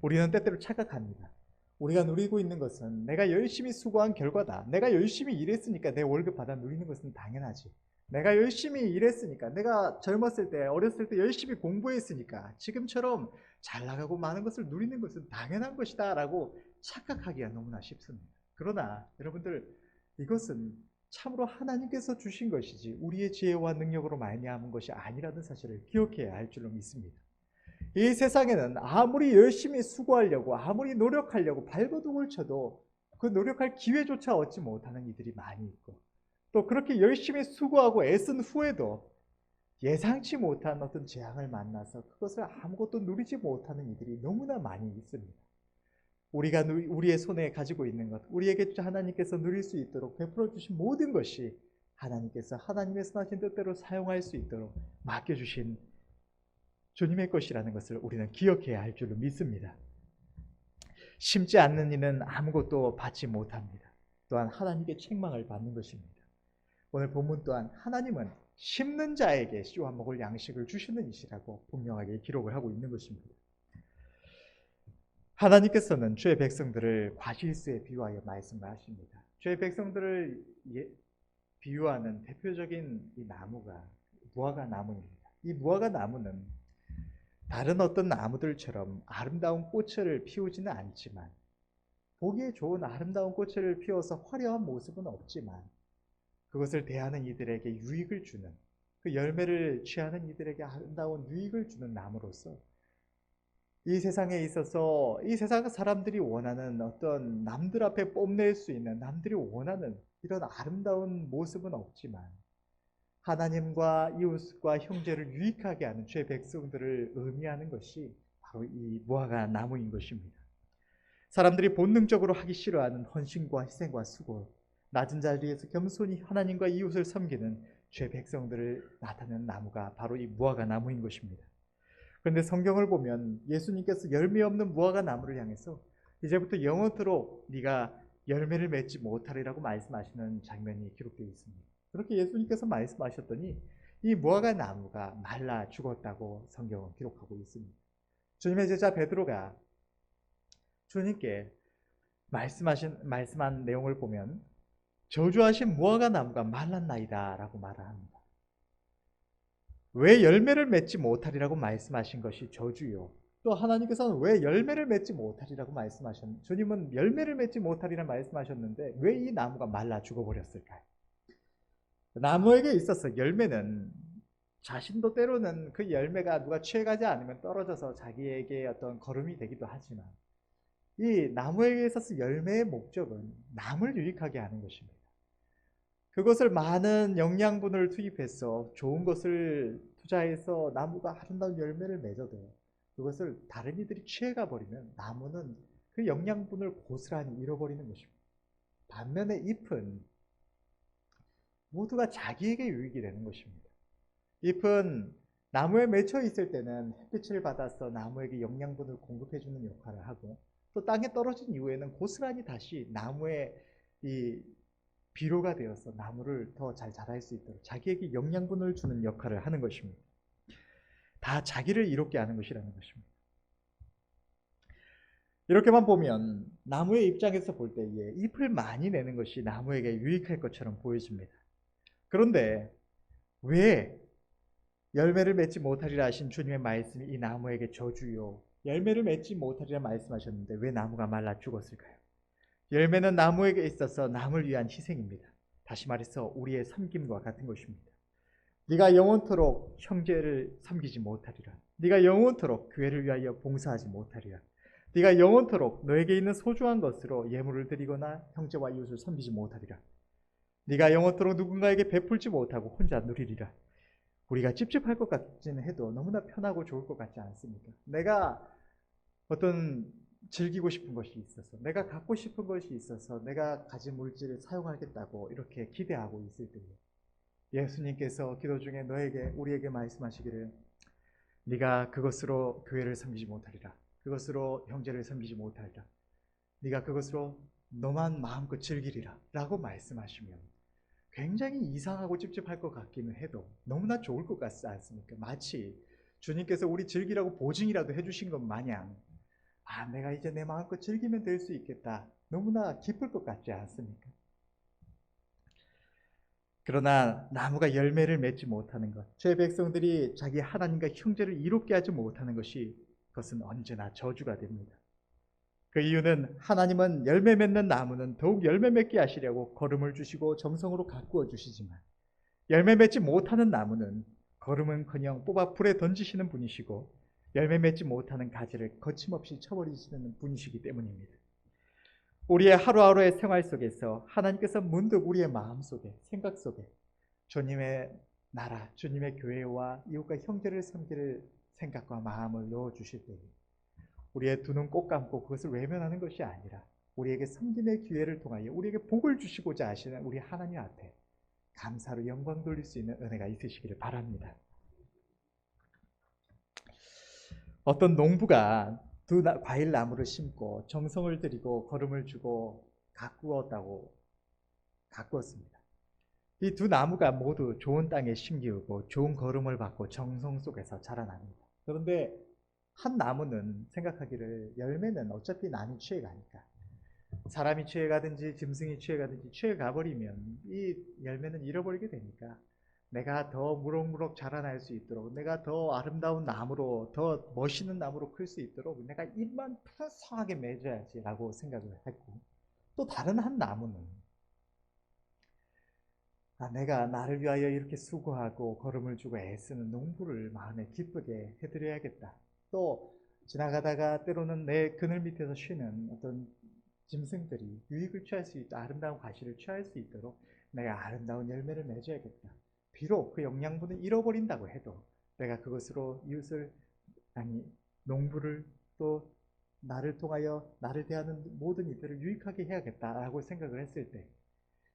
우리는 때때로 착각합니다. 우리가 누리고 있는 것은 내가 열심히 수고한 결과다. 내가 열심히 일했으니까 내 월급 받아 누리는 것은 당연하지. 내가 열심히 일했으니까, 내가 젊었을 때, 어렸을 때 열심히 공부했으니까 지금처럼 잘 나가고 많은 것을 누리는 것은 당연한 것이다 라고 착각하기가 너무나 쉽습니다. 그러나 여러분들, 이것은 참으로 하나님께서 주신 것이지 우리의 지혜와 능력으로 말미암은 것이 아니라는 사실을 기억해야 할 줄로 믿습니다. 이 세상에는 아무리 열심히 수고하려고, 아무리 노력하려고 발버둥을 쳐도 그 노력할 기회조차 얻지 못하는 이들이 많이 있고, 또 그렇게 열심히 수고하고 애쓴 후에도 예상치 못한 어떤 재앙을 만나서 그것을 아무것도 누리지 못하는 이들이 너무나 많이 있습니다. 우리가 우리의 손에 가지고 있는 것, 우리에게 하나님께서 누릴 수 있도록 베풀어 주신 모든 것이 하나님께서 하나님의 선하신 뜻대로 사용할 수 있도록 맡겨주신 주님의 것이라는 것을 우리는 기억해야 할 줄로 믿습니다. 심지 않는 이는 아무것도 받지 못합니다. 또한 하나님께 책망을 받는 것입니다. 오늘 본문 또한 하나님은 심는 자에게 씨와 먹을 양식을 주시는 이시라고 분명하게 기록을 하고 있는 것입니다. 하나님께서는 주의 백성들을 과실수에 비유하여 말씀을 하십니다. 주의 백성들을 비유하는 대표적인 이 나무가 무화과 나무입니다. 이 무화과 나무는 다른 어떤 나무들처럼 아름다운 꽃을 피우지는 않지만, 보기에 좋은 아름다운 꽃을 피워서 화려한 모습은 없지만 그것을 대하는 이들에게 유익을 주는, 그 열매를 취하는 이들에게 아름다운 유익을 주는 나무로서 이 세상에 있어서 이 세상 사람들이 원하는 어떤 남들 앞에 뽐낼 수 있는, 남들이 원하는 이런 아름다운 모습은 없지만 하나님과 이웃과 형제를 유익하게 하는 주의 백성들을 의미하는 것이 바로 이 무화과 나무인 것입니다. 사람들이 본능적으로 하기 싫어하는 헌신과 희생과 수고, 낮은 자리에서 겸손히 하나님과 이웃을 섬기는 주의 백성들을 나타내는 나무가 바로 이 무화과 나무인 것입니다. 그런데 성경을 보면 예수님께서 열매 없는 무화과 나무를 향해서 이제부터 영원토록 네가 열매를 맺지 못하리라고 말씀하시는 장면이 기록되어 있습니다. 그렇게 예수님께서 말씀하셨더니 이 무화과 나무가 말라 죽었다고 성경은 기록하고 있습니다. 주님의 제자 베드로가 주님께 말씀한 내용을 보면 저주하신 무화과 나무가 말랐나이다 라고 말을 합니다. 왜 열매를 맺지 못하리라고 말씀하신 것이 저주요, 또 하나님께서는 왜 열매를 맺지 못하리라고 주님은 열매를 맺지 못하리라 말씀하셨는데 왜 이 나무가 말라 죽어버렸을까요? 나무에게 있어서 열매는 자신도 때로는 그 열매가 누가 취해가지 않으면 떨어져서 자기에게 어떤 거름이 되기도 하지만 이 나무에게 있어서 열매의 목적은 남을 유익하게 하는 것입니다. 그것을 많은 영양분을 투입해서 좋은 것을 투자해서 나무가 아름다운 열매를 맺어도 그것을 다른 이들이 취해가 버리면 나무는 그 영양분을 고스란히 잃어버리는 것입니다. 반면에 잎은 모두가 자기에게 유익이 되는 것입니다. 잎은 나무에 맺혀 있을 때는 햇빛을 받아서 나무에게 영양분을 공급해주는 역할을 하고, 또 땅에 떨어진 이후에는 고스란히 다시 나무의 이 비료가 되어서 나무를 더 잘 자랄 수 있도록 자기에게 영양분을 주는 역할을 하는 것입니다. 다 자기를 이롭게 하는 것이라는 것입니다. 이렇게만 보면 나무의 입장에서 볼 때에 잎을 많이 내는 것이 나무에게 유익할 것처럼 보여집니다. 그런데 왜 열매를 맺지 못하리라 하신 주님의 말씀이 이 나무에게 저주요, 열매를 맺지 못하리라 말씀하셨는데 왜 나무가 말라 죽었을까요? 열매는 나무에게 있어서 남을 위한 희생입니다. 다시 말해서 우리의 섬김과 같은 것입니다. 네가 영원토록 형제를 섬기지 못하리라. 네가 영원토록 교회를 위하여 봉사하지 못하리라. 네가 영원토록 너에게 있는 소중한 것으로 예물을 드리거나 형제와 이웃을 섬기지 못하리라. 네가 영원토록 누군가에게 베풀지 못하고 혼자 누리리라. 우리가 찝찝할 것 같지는 해도 너무나 편하고 좋을 것 같지 않습니까? 내가 어떤 즐기고 싶은 것이 있어서, 내가 갖고 싶은 것이 있어서 내가 가진 물질을 사용하겠다고 이렇게 기대하고 있을 때에 예수님께서 기도 중에 우리에게 말씀하시기를 네가 그것으로 교회를 섬기지 못하리라. 그것으로 형제를 섬기지 못하리라. 네가 그것으로 너만 마음껏 즐기리라 라고 말씀하시면 굉장히 이상하고 찝찝할 것 같기는 해도 너무나 좋을 것 같지 않습니까? 마치 주님께서 우리 즐기라고 보증이라도 해주신 것 마냥 내가 이제 내 마음껏 즐기면 될 수 있겠다, 너무나 기쁠 것 같지 않습니까? 그러나 나무가 열매를 맺지 못하는 것, 제 백성들이 자기 하나님과 형제를 이롭게 하지 못하는 그것은 언제나 저주가 됩니다. 그 이유는 하나님은 열매 맺는 나무는 더욱 열매 맺게 하시려고 거름을 주시고 정성으로 가꾸어 주시지만 열매 맺지 못하는 나무는 거름은커녕 뽑아 불에 던지시는 분이시고 열매 맺지 못하는 가지를 거침없이 쳐버리시는 분이시기 때문입니다. 우리의 하루하루의 생활 속에서 하나님께서 문득 우리의 마음속에, 생각 속에 주님의 나라, 주님의 교회와 이웃과 형제를 섬길 생각과 마음을 넣어주실 때에 우리의 두 눈 꼭 감고 그것을 외면하는 것이 아니라 우리에게 섬김의 기회를 통하여 우리에게 복을 주시고자 하시는 우리 하나님 앞에 감사로 영광 돌릴 수 있는 은혜가 있으시기를 바랍니다. 어떤 농부가 두 과일 나무를 심고 정성을 들이고 거름을 주고 가꾸었습니다. 이 두 나무가 모두 좋은 땅에 심기우고 좋은 거름을 받고 정성 속에서 자라납니다. 그런데 한 나무는 생각하기를 열매는 어차피 남이 취해가니까, 사람이 취해가든지 짐승이 취해가든지 취해가버리면 이 열매는 잃어버리게 되니까 내가 더 무럭무럭 자라날 수 있도록, 내가 더 아름다운 나무로, 더 멋있는 나무로 클 수 있도록 내가 잎만 풍성하게 맺어야지 라고 생각을 했고, 또 다른 한 나무는 내가 나를 위하여 이렇게 수고하고 거름을 주고 애쓰는 농부를 마음에 기쁘게 해드려야겠다. 또 지나가다가 때로는 내 그늘 밑에서 쉬는 어떤 짐승들이 유익을 취할 수 있도록, 아름다운 과실을 취할 수 있도록 내가 아름다운 열매를 맺어야겠다. 비록 그 영양분을 잃어버린다고 해도 내가 그것으로 농부를, 또 나를 통하여 나를 대하는 모든 이들을 유익하게 해야겠다라고 생각을 했을 때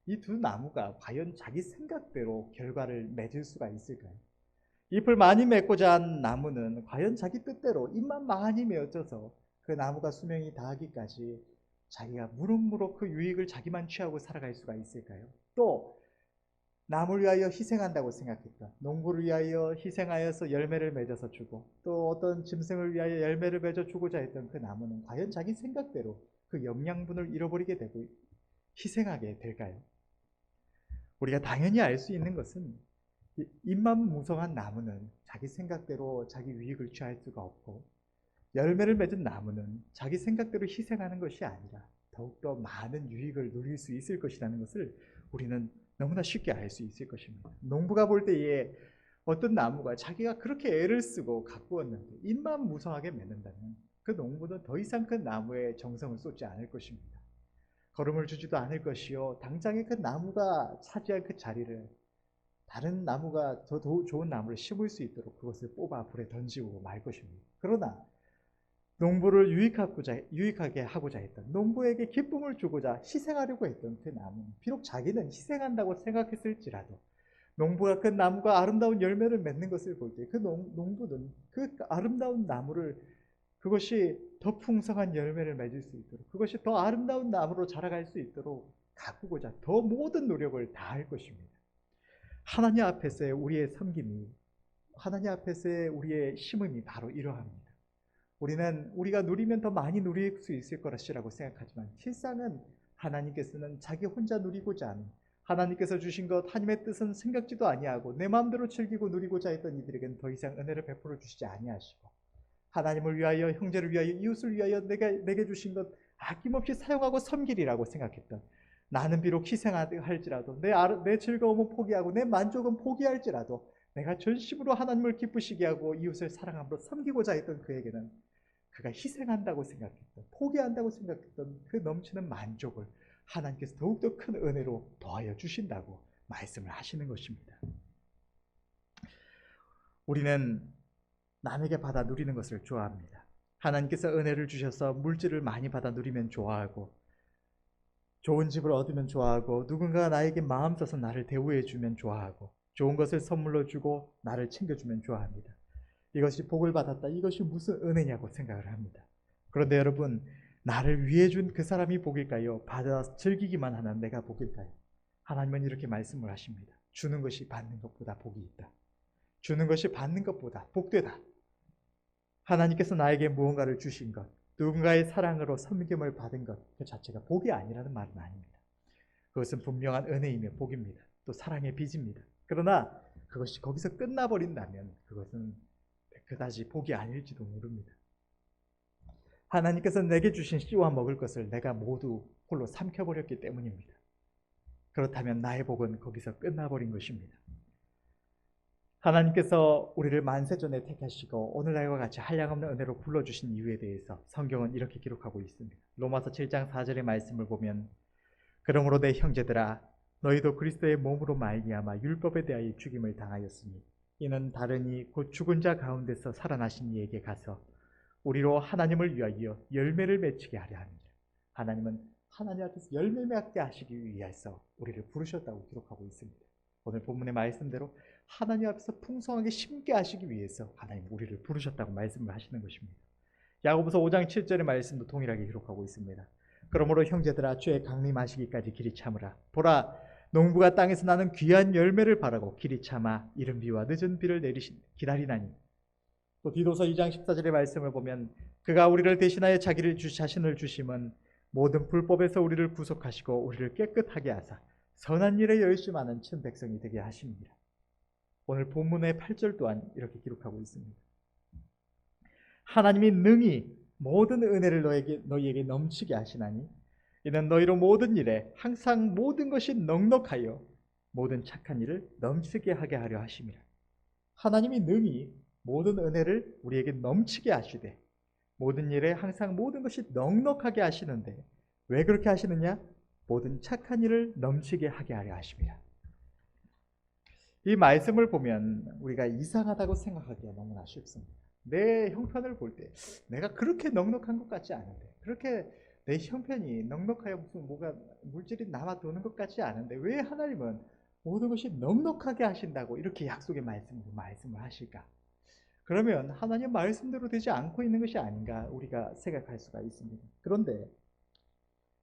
이 두 나무가 과연 자기 생각대로 결과를 맺을 수가 있을까요? 잎을 많이 맺고자 한 나무는 과연 자기 뜻대로 잎만 많이 맺어서 그 나무가 수명이 다하기까지 자기가 무럭무럭 그 유익을 자기만 취하고 살아갈 수가 있을까요? 또 남을 위하여 희생한다고 생각했던, 농부를 위하여 희생하여서 열매를 맺어서 주고 또 어떤 짐승을 위하여 열매를 맺어 주고자 했던 그 나무는 과연 자기 생각대로 그 영양분을 잃어버리게 되고 희생하게 될까요? 우리가 당연히 알 수 있는 것은 잎만 무성한 나무는 자기 생각대로 자기 유익을 취할 수가 없고, 열매를 맺은 나무는 자기 생각대로 희생하는 것이 아니라 더욱더 많은 유익을 누릴 수 있을 것이라는 것을 우리는 너무나 쉽게 알 수 있을 것입니다. 농부가 볼 때에 어떤 나무가 자기가 그렇게 애를 쓰고 가꾸었는데 잎만 무성하게 맺는다면 그 농부는 더 이상 그 나무에 정성을 쏟지 않을 것입니다. 거름을 주지도 않을 것이요, 당장에 그 나무가 차지한 그 자리를 다른 나무가 더 좋은 나무를 심을 수 있도록 그것을 뽑아 불에 던지고 말 것입니다. 그러나 농부를 유익하게 하고자 했던, 농부에게 기쁨을 주고자 희생하려고 했던 그 나무는 비록 자기는 희생한다고 생각했을지라도 농부가 그 나무가 아름다운 열매를 맺는 것을 볼 때 그 농부는 그 아름다운 나무를, 그것이 더 풍성한 열매를 맺을 수 있도록, 그것이 더 아름다운 나무로 자라갈 수 있도록 가꾸고자 더 모든 노력을 다할 것입니다. 하나님 앞에서의 우리의 섬김이, 하나님 앞에서의 우리의 심음이 바로 이러합니다. 우리는 우리가 누리면 더 많이 누릴 수 있을 것이라고 생각하지만 실상은 하나님께서는 자기 혼자 누리고자 하는, 하나님께서 주신 것 하나님의 뜻은 생각지도 아니하고 내 마음대로 즐기고 누리고자 했던 이들에게는 더 이상 은혜를 베풀어 주시지 아니하시고, 하나님을 위하여, 형제를 위하여, 이웃을 위하여 내게 주신 것 아낌없이 사용하고 섬기리라고 생각했던, 나는 비록 희생할지라도 내 즐거움은 포기하고 내 만족은 포기할지라도 내가 전심으로 하나님을 기쁘시게 하고 이웃을 사랑함으로 섬기고자 했던 그에게는 그가 희생한다고 생각했던, 포기한다고 생각했던 그 넘치는 만족을 하나님께서 더욱더 큰 은혜로 더하여 주신다고 말씀을 하시는 것입니다. 우리는 남에게 받아 누리는 것을 좋아합니다. 하나님께서 은혜를 주셔서 물질을 많이 받아 누리면 좋아하고, 좋은 집을 얻으면 좋아하고, 누군가가 나에게 마음 써서 나를 대우해 주면 좋아하고, 좋은 것을 선물로 주고 나를 챙겨주면 좋아합니다. 이것이 복을 받았다, 이것이 무슨 은혜냐고 생각을 합니다. 그런데 여러분, 나를 위해 준 그 사람이 복일까요? 받아 즐기기만 하는 내가 복일까요? 하나님은 이렇게 말씀을 하십니다. 주는 것이 받는 것보다 복이 있다. 주는 것이 받는 것보다 복되다. 하나님께서 나에게 무언가를 주신 것, 누군가의 사랑으로 섬김을 받은 것, 그 자체가 복이 아니라는 말은 아닙니다. 그것은 분명한 은혜이며 복입니다. 또 사랑의 빚입니다. 그러나 그것이 거기서 끝나버린다면 그것은 그다지 복이 아닐지도 모릅니다. 하나님께서 내게 주신 씨와 먹을 것을 내가 모두 홀로 삼켜버렸기 때문입니다. 그렇다면 나의 복은 거기서 끝나버린 것입니다. 하나님께서 우리를 만세전에 택하시고 오늘날과 같이 한량없는 은혜로 불러주신 이유에 대해서 성경은 이렇게 기록하고 있습니다. 로마서 7장 4절의 말씀을 보면, 그러므로 내 형제들아, 너희도 그리스도의 몸으로 말미암아 율법에 대하여 죽임을 당하였으니 이는 다른이 곧 죽은 자 가운데서 살아나신 이에게 가서 우리로 하나님을 위하여 열매를 맺히게 하려 합니다. 하나님은 하나님 앞에서 열매 맺게 하시기 위해서 우리를 부르셨다고 기록하고 있습니다. 오늘 본문의 말씀대로 하나님 앞에서 풍성하게 심게 하시기 위해서 하나님 우리를 부르셨다고 말씀을 하시는 것입니다. 야고보서 5장 7절의 말씀도 동일하게 기록하고 있습니다. 그러므로 형제들아, 주의 강림하시기까지 길이 참으라. 보라, 농부가 땅에서 나는 귀한 열매를 바라고 길이 참아 이른 비와 늦은 비를 기다리나니. 또 디도서 2장 14절의 말씀을 보면, 그가 우리를 대신하여 자신을 주심은 모든 불법에서 우리를 구속하시고 우리를 깨끗하게 하사 선한 일에 열심하는 친 백성이 되게 하십니다. 오늘 본문의 8절 또한 이렇게 기록하고 있습니다. 하나님이 능히 모든 은혜를 너희에게 넘치게 하시나니 이는 너희로 모든 일에 항상 모든 것이 넉넉하여 모든 착한 일을 넘치게 하게 하려 하심이라. 하나님이 능히 모든 은혜를 우리에게 넘치게 하시되 모든 일에 항상 모든 것이 넉넉하게 하시는데, 왜 그렇게 하시느냐? 모든 착한 일을 넘치게 하게 하려 하심이라. 이 말씀을 보면 우리가 이상하다고 생각하기가 너무나 쉽습니다. 내 형편을 볼 때 내가 그렇게 넉넉한 것 같지 않은데, 그렇게 내 형편이 넉넉하여 무슨 뭐가 물질이 남아 도는 것 같지 않은데 왜 하나님은 모든 것이 넉넉하게 하신다고 이렇게 약속의 말씀을 하실까? 그러면 하나님 말씀대로 되지 않고 있는 것이 아닌가 우리가 생각할 수가 있습니다. 그런데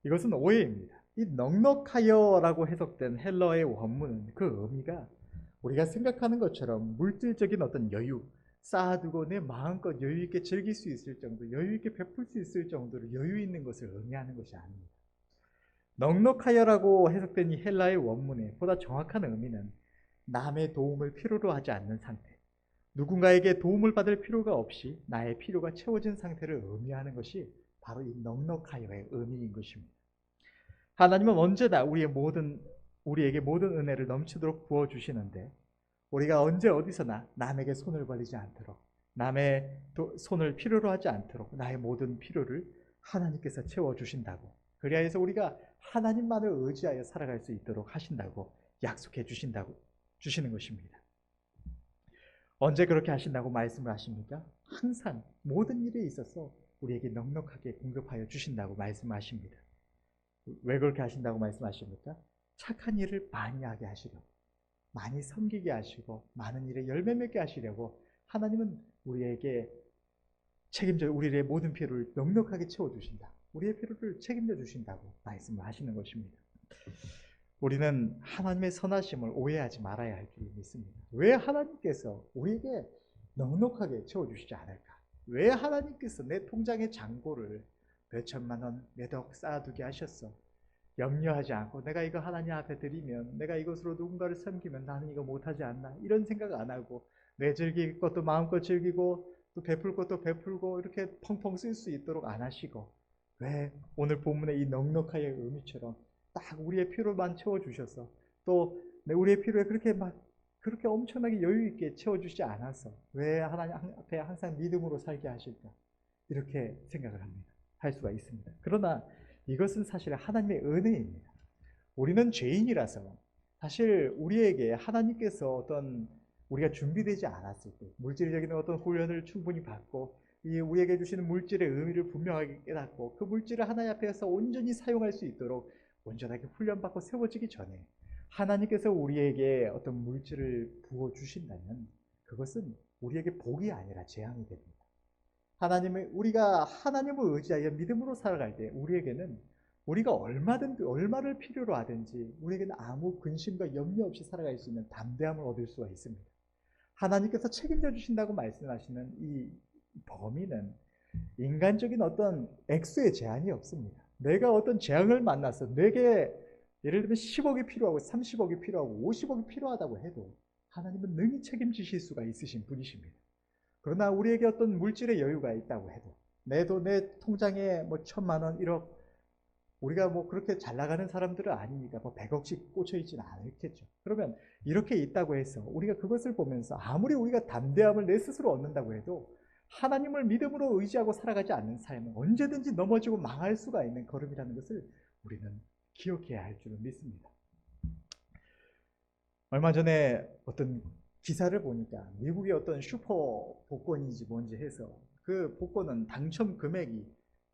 이것은 오해입니다. 이 넉넉하여라고 해석된 헬러의 원문은 그 의미가 우리가 생각하는 것처럼 물질적인 어떤 여유, 쌓아두고 내 마음껏 여유 있게 즐길 수 있을 정도, 여유 있게 베풀 수 있을 정도로 여유 있는 것을 의미하는 것이 아닙니다. 넉넉하여라고 해석된 이 헬라의 원문의 보다 정확한 의미는 남의 도움을 필요로 하지 않는 상태, 누군가에게 도움을 받을 필요가 없이 나의 필요가 채워진 상태를 의미하는 것이 바로 이 넉넉하여의 의미인 것입니다. 하나님은 언제나 우리에게 모든 은혜를 넘치도록 부어주시는데 우리가 언제 어디서나 남에게 손을 벌리지 않도록, 남의 손을 필요로 하지 않도록 나의 모든 필요를 하나님께서 채워주신다고, 그리하여서 우리가 하나님만을 의지하여 살아갈 수 있도록 하신다고 약속해 주시는 것입니다. 언제 그렇게 하신다고 말씀을 하십니까? 항상 모든 일에 있어서 우리에게 넉넉하게 공급하여 주신다고 말씀하십니다. 왜 그렇게 하신다고 말씀하십니까? 착한 일을 많이 하게 하시려고, 많이 섬기게 하시고 많은 일에 열매 맺게 하시려고 하나님은 우리에게 우리의 모든 필요를 넉넉하게 채워주신다, 우리의 필요를 책임져 주신다고 말씀을 하시는 것입니다. 우리는 하나님의 선하심을 오해하지 말아야 할 줄 믿습니다. 왜 하나님께서 우리에게 넉넉하게 채워주시지 않을까? 왜 하나님께서 내 통장의 잔고를 몇 천만 원, 몇 억 쌓아두게 하셨어? 염려하지 않고 내가 이거 하나님 앞에 드리면, 내가 이것으로 누군가를 섬기면 나는 이거 못하지 않나? 이런 생각 안 하고 내 즐길 것도 마음껏 즐기고 또 베풀 것도 베풀고 이렇게 펑펑 쓸 수 있도록 안 하시고, 왜 오늘 본문의 이 넉넉하의 의미처럼 딱 우리의 필요만 채워주셔서 또 우리의 필요에 그렇게 엄청나게 여유 있게 채워주시지 않아서 왜 하나님 앞에 항상 믿음으로 살게 하실까? 이렇게 생각을 할 수가 있습니다. 그러나 이것은 사실 하나님의 은혜입니다. 우리는 죄인이라서 사실 우리에게 하나님께서 어떤 우리가 준비되지 않았을 때 물질적인 어떤 훈련을 충분히 받고 우리에게 주시는 물질의 의미를 분명하게 깨닫고 그 물질을 하나님 앞에서 온전히 사용할 수 있도록 온전하게 훈련받고 세워지기 전에 하나님께서 우리에게 어떤 물질을 부어주신다면 그것은 우리에게 복이 아니라 재앙이 됩니다. 우리가 하나님을 의지하여 믿음으로 살아갈 때 우리에게는 우리가 얼마를 필요로 하든지 우리에게는 아무 근심과 염려 없이 살아갈 수 있는 담대함을 얻을 수가 있습니다. 하나님께서 책임져 주신다고 말씀하시는 이 범위는 인간적인 어떤 액수의 제한이 없습니다. 내가 어떤 재앙을 만나서 내게 예를 들면 10억이 필요하고 30억이 필요하고 50억이 필요하다고 해도 하나님은 능히 책임지실 수가 있으신 분이십니다. 그러나 우리에게 어떤 물질의 여유가 있다고 해도 내 통장에 뭐 1,000만 원, 1억, 우리가 뭐 그렇게 잘 나가는 사람들은 아니니까 뭐 100억씩 꽂혀 있지는 않겠죠. 그러면 이렇게 있다고 해서 우리가 그것을 보면서 아무리 우리가 담대함을 내 스스로 얻는다고 해도 하나님을 믿음으로 의지하고 살아가지 않는 삶은 언제든지 넘어지고 망할 수가 있는 걸음이라는 것을 우리는 기억해야 할 줄은 믿습니다. 얼마 전에 어떤 기사를 보니까 미국의 어떤 슈퍼 복권인지 뭔지 해서 그 복권은 당첨 금액이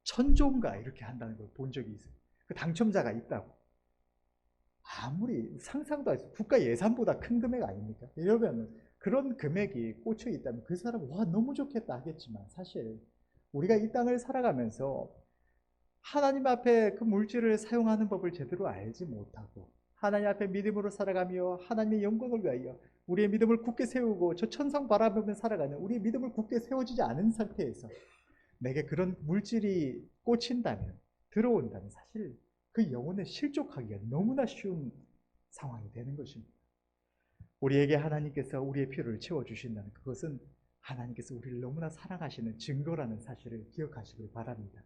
1,000조인가 이렇게 한다는 걸 본 적이 있어요. 그 당첨자가 있다고. 아무리 상상도 할 수, 국가 예산보다 큰 금액 아닙니까? 이러면 그런 금액이 꽂혀 있다면 그 사람은 와 너무 좋겠다 하겠지만 사실 우리가 이 땅을 살아가면서 하나님 앞에 그 물질을 사용하는 법을 제대로 알지 못하고 하나님 앞에 믿음으로 살아가며 하나님의 영광을 위하여 우리의 믿음을 굳게 세우고 저 천상 바라보며 살아가는 우리의 믿음을 굳게 세워지지 않은 상태에서 내게 그런 물질이 꽂힌다면, 들어온다면 사실 그 영혼에 실족하기가 너무나 쉬운 상황이 되는 것입니다. 우리에게 하나님께서 우리의 필요를 채워주신다는 그것은 하나님께서 우리를 너무나 사랑하시는 증거라는 사실을 기억하시길 바랍니다.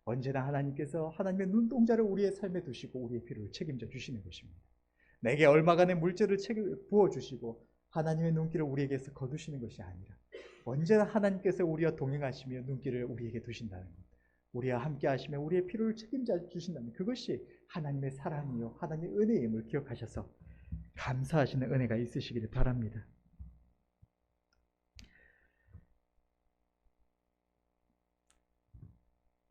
언제나 하나님께서 하나님의 눈동자를 우리의 삶에 두시고 우리의 필요를 책임져 주시는 것입니다. 내게 얼마간의 물질을 부어주시고 하나님의 눈길을 우리에게서 거두시는 것이 아니라 언제나 하나님께서 우리와 동행하시며 눈길을 우리에게 두신다는 것, 우리와 함께 하시며 우리의 필요를 책임져 주신다는 그것이 하나님의 사랑이요 하나님의 은혜임을 기억하셔서 감사하시는 은혜가 있으시기를 바랍니다.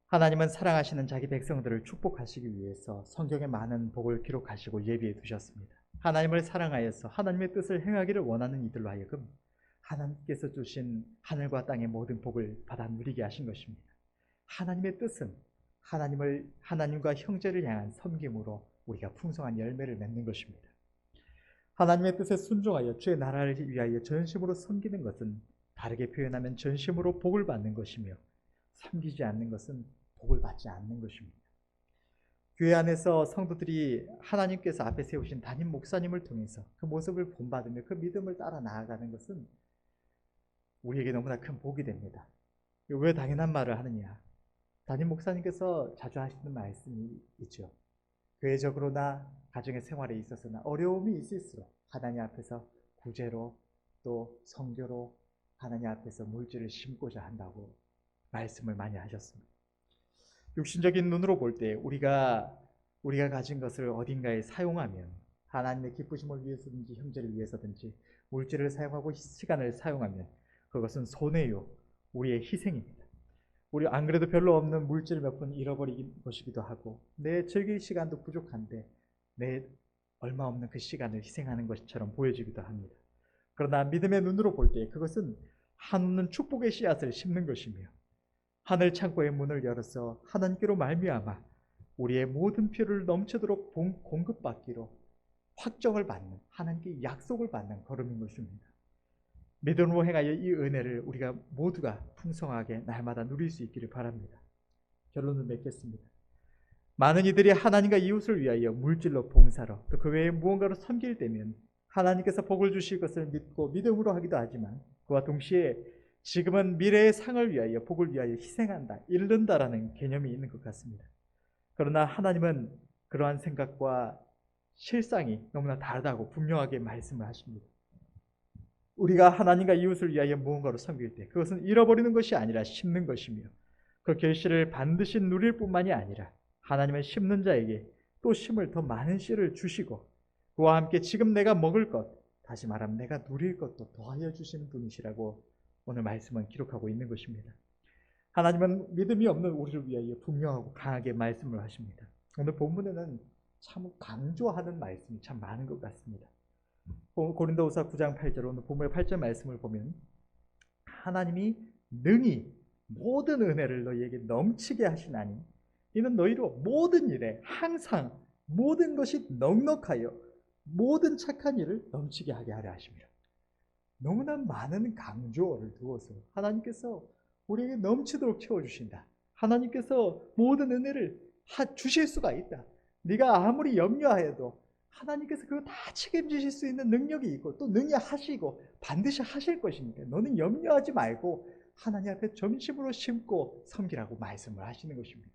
하나님은 사랑하시는 자기 백성들을 축복하시기 위해서 성경에 많은 복을 기록하시고 예비해 두셨습니다. 하나님을 사랑하여서 하나님의 뜻을 행하기를 원하는 이들로 하여금 하나님께서 주신 하늘과 땅의 모든 복을 받아 누리게 하신 것입니다. 하나님의 뜻은 하나님과 형제를 향한 섬김으로 우리가 풍성한 열매를 맺는 것입니다. 하나님의 뜻에 순종하여 주의 나라를 위하여 전심으로 섬기는 것은 다르게 표현하면 전심으로 복을 받는 것이며, 섬기지 않는 것은 복을 받지 않는 것입니다. 교회 안에서 성도들이 하나님께서 앞에 세우신 담임 목사님을 통해서 그 모습을 본받으며 그 믿음을 따라 나아가는 것은 우리에게 너무나 큰 복이 됩니다. 왜 당연한 말을 하느냐? 담임 목사님께서 자주 하시는 말씀이 있죠. 교회적으로나 가정의 생활에 있어서나 어려움이 있을수록 하나님 앞에서 구제로 또 성교로 하나님 앞에서 물질을 심고자 한다고 말씀을 많이 하셨습니다. 육신적인 눈으로 볼 때 우리가 가진 것을 어딘가에 사용하면, 하나님의 기쁘심을 위해서든지 형제를 위해서든지 물질을 사용하고 시간을 사용하면 그것은 손해요, 우리의 희생입니다. 우리 안 그래도 별로 없는 물질 몇 푼 잃어버린 것이기도 하고, 내 즐길 시간도 부족한데 내 얼마 없는 그 시간을 희생하는 것처럼 보여지기도 합니다. 그러나 믿음의 눈으로 볼 때 그것은 한없는 축복의 씨앗을 심는 것이며, 하늘 창고의 문을 열어서 하나님께로 말미암아 우리의 모든 필요를 넘치도록 공급받기로 확정을 받는, 하나님께 약속을 받는 걸음인 것입니다. 믿음으로 행하여 이 은혜를 우리가 모두가 풍성하게 날마다 누릴 수 있기를 바랍니다. 결론을 맺겠습니다. 많은 이들이 하나님과 이웃을 위하여 물질로, 봉사로, 또 그 외에 무언가로 섬길 때면 하나님께서 복을 주실 것을 믿고 믿음으로 하기도 하지만, 그와 동시에 지금은 미래의 상을 위하여, 복을 위하여 희생한다, 잃는다라는 개념이 있는 것 같습니다. 그러나 하나님은 그러한 생각과 실상이 너무나 다르다고 분명하게 말씀을 하십니다. 우리가 하나님과 이웃을 위하여 무언가로 섬길 때 그것은 잃어버리는 것이 아니라 심는 것이며, 그 결실을 반드시 누릴 뿐만이 아니라 하나님은 심는 자에게 또 심을 더 많은 씨를 주시고, 그와 함께 지금 내가 먹을 것, 다시 말하면 내가 누릴 것도 더하여 주시는 분이시라고 오늘 말씀은 기록하고 있는 것입니다. 하나님은 믿음이 없는 우리를 위하여 분명하고 강하게 말씀을 하십니다. 오늘 본문에는 참 강조하는 말씀이 참 많은 것 같습니다. 고린도후서 9장 8절, 오늘 본문의 8절 말씀을 보면 하나님이 능히 모든 은혜를 너희에게 넘치게 하시나니 이는 너희로 모든 일에 항상 모든 것이 넉넉하여 모든 착한 일을 넘치게 하게 하려 하십니다. 너무나 많은 강조를 두어서 하나님께서 우리에게 넘치도록 채워주신다. 하나님께서 모든 은혜를 주실 수가 있다. 네가 아무리 염려하여도 하나님께서 그거 다 책임지실 수 있는 능력이 있고 또 능히 하시고 반드시 하실 것이니까 너는 염려하지 말고 하나님 앞에 전심으로 심고 섬기라고 말씀을 하시는 것입니다.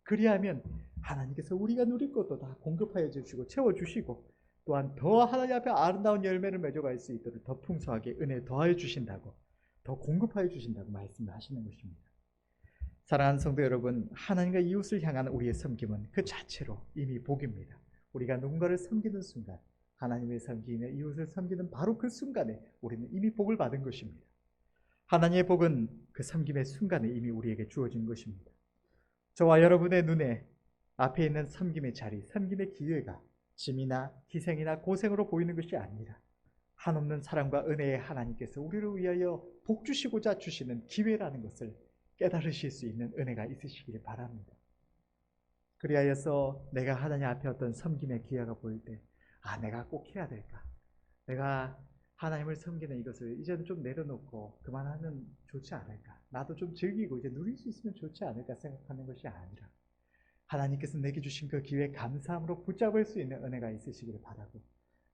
그리하면 하나님께서 우리가 누릴 것도 다 공급하여 주시고 채워주시고, 또한 더 하나님 앞에 아름다운 열매를 맺어갈 수 있도록 더 풍성하게 은혜 더하여 주신다고, 더 공급하여 주신다고 말씀을 하시는 것입니다. 사랑하는 성도 여러분, 하나님과 이웃을 향한 우리의 섬김은 그 자체로 이미 복입니다. 우리가 누군가를 섬기는 순간, 하나님을 섬기며 이웃을 섬기는 바로 그 순간에 우리는 이미 복을 받은 것입니다. 하나님의 복은 그 섬김의 순간에 이미 우리에게 주어진 것입니다. 저와 여러분의 눈에 앞에 있는 섬김의 자리, 섬김의 기회가 짐이나 희생이나 고생으로 보이는 것이 아니라 한없는 사랑과 은혜의 하나님께서 우리를 위하여 복 주시고자 주시는 기회라는 것을 깨달으실 수 있는 은혜가 있으시기를 바랍니다. 그리하여서 내가 하나님 앞에 어떤 섬김의 기회가 보일 때, 내가 꼭 해야 될까? 내가 하나님을 섬기는 이것을 이제는 좀 내려놓고 그만하면 좋지 않을까? 나도 좀 즐기고 이제 누릴 수 있으면 좋지 않을까 생각하는 것이 아니라 하나님께서 내게 주신 그 기회에 감사함으로 붙잡을 수 있는 은혜가 있으시기를 바라고,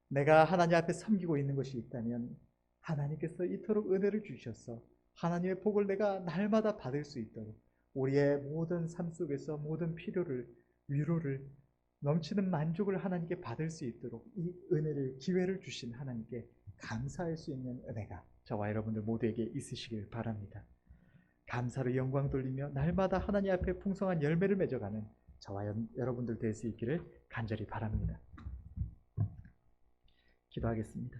내가 하나님 앞에 섬기고 있는 것이 있다면 하나님께서 이토록 은혜를 주셔서 하나님의 복을 내가 날마다 받을 수 있도록 우리의 모든 삶 속에서 모든 필요를, 위로를, 넘치는 만족을 하나님께 받을 수 있도록 이 은혜를, 기회를 주신 하나님께 감사할 수 있는 은혜가 저와 여러분들 모두에게 있으시길 바랍니다. 감사로 영광 돌리며 날마다 하나님 앞에 풍성한 열매를 맺어가는 저와 여러분들 될 수 있기를 간절히 바랍니다. 기도하겠습니다.